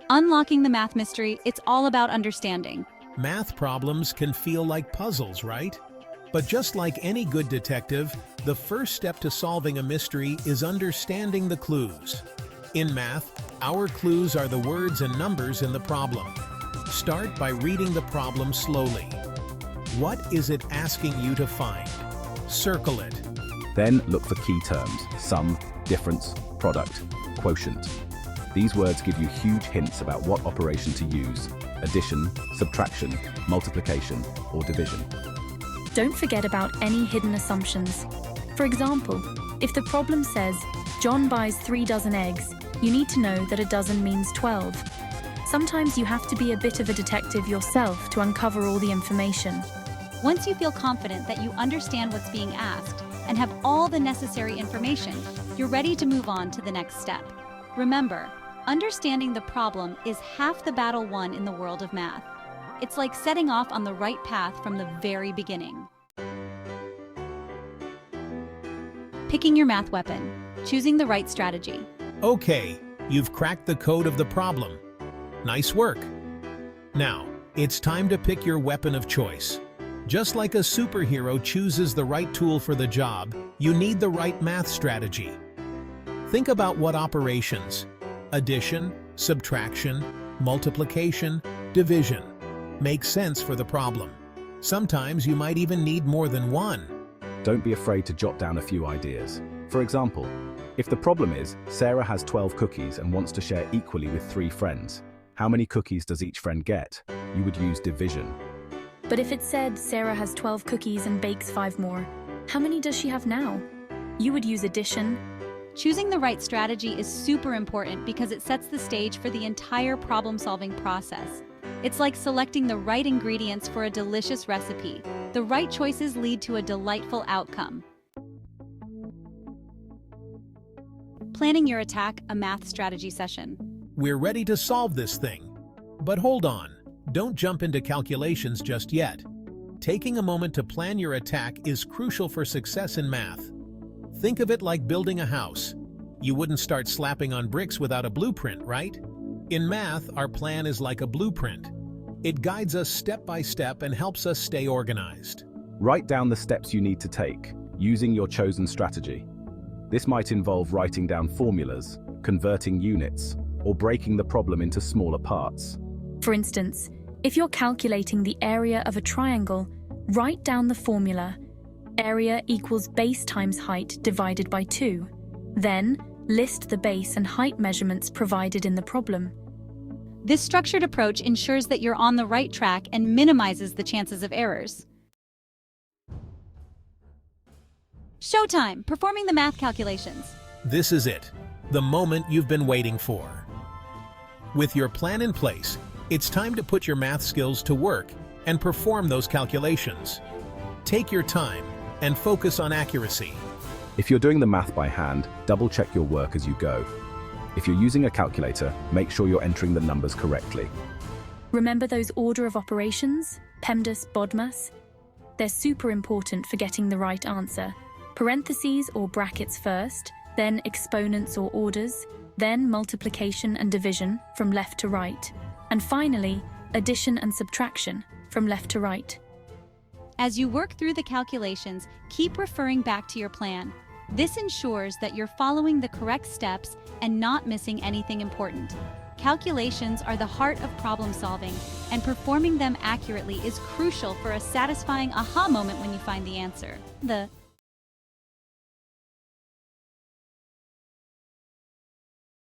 Unlocking the math mystery, it's all about understanding. Math problems can feel like puzzles, right? But just like any good detective, the first step to solving a mystery is understanding the clues. In math, our clues are the words and numbers in the problem. Start by reading the problem slowly. What is it asking you to find? Circle it. Then look for key terms: sum, difference, product, quotient. These words give you huge hints about what operation to use: addition, subtraction, multiplication, or division. Don't forget about any hidden assumptions. For example, if the problem says, John buys 3 dozen eggs, you need to know that a dozen means 12. Sometimes you have to be a bit of a detective yourself to uncover all the information. Once you feel confident that you understand what's being asked and have all the necessary information, you're ready to move on to the next step. Remember, understanding the problem is half the battle won in the world of math. It's like setting off on the right path from the very beginning. Picking your math weapon, choosing the right strategy. Okay, you've cracked the code of the problem. Nice work. Now, it's time to pick your weapon of choice. Just like a superhero chooses the right tool for the job, you need the right math strategy. Think about what operations: addition, subtraction, multiplication, division make sense for the problem. Sometimes you might even need more than one. Don't be afraid to jot down a few ideas. For example, if the problem is Sarah has 12 cookies and wants to share equally with 3 friends, how many cookies does each friend get? You would use division. But if it said Sarah has 12 cookies and bakes 5 more, how many does she have now? You would use addition. Choosing the right strategy is super important because it sets the stage for the entire problem-solving process. It's like selecting the right ingredients for a delicious recipe. The right choices lead to a delightful outcome. Planning your attack, a math strategy session. We're ready to solve this thing. But hold on, don't jump into calculations just yet. Taking a moment to plan your attack is crucial for success in math. Think of it like building a house. You wouldn't start slapping on bricks without a blueprint, right? In math, our plan is like a blueprint. It guides us step by step and helps us stay organized. Write down the steps you need to take, using your chosen strategy. This might involve writing down formulas, converting units, or breaking the problem into smaller parts. For instance, if you're calculating the area of a triangle, write down the formula: area equals base times height divided by 2. Then, list the base and height measurements provided in the problem. This structured approach ensures that you're on the right track and minimizes the chances of errors. Showtime! Performing the math calculations. This is it, the moment you've been waiting for. With your plan in place, it's time to put your math skills to work and perform those calculations. Take your time and focus on accuracy. If you're doing the math by hand, double-check your work as you go. If you're using a calculator, make sure you're entering the numbers correctly. Remember those order of operations? PEMDAS, BODMAS? They're super important for getting the right answer. Parentheses or brackets first, then exponents or orders, then multiplication and division from left to right, and finally, addition and subtraction from left to right. As you work through the calculations, keep referring back to your plan. This ensures that you're following the correct steps and not missing anything important. Calculations are the heart of problem solving, and performing them accurately is crucial for a satisfying aha moment when you find the answer. The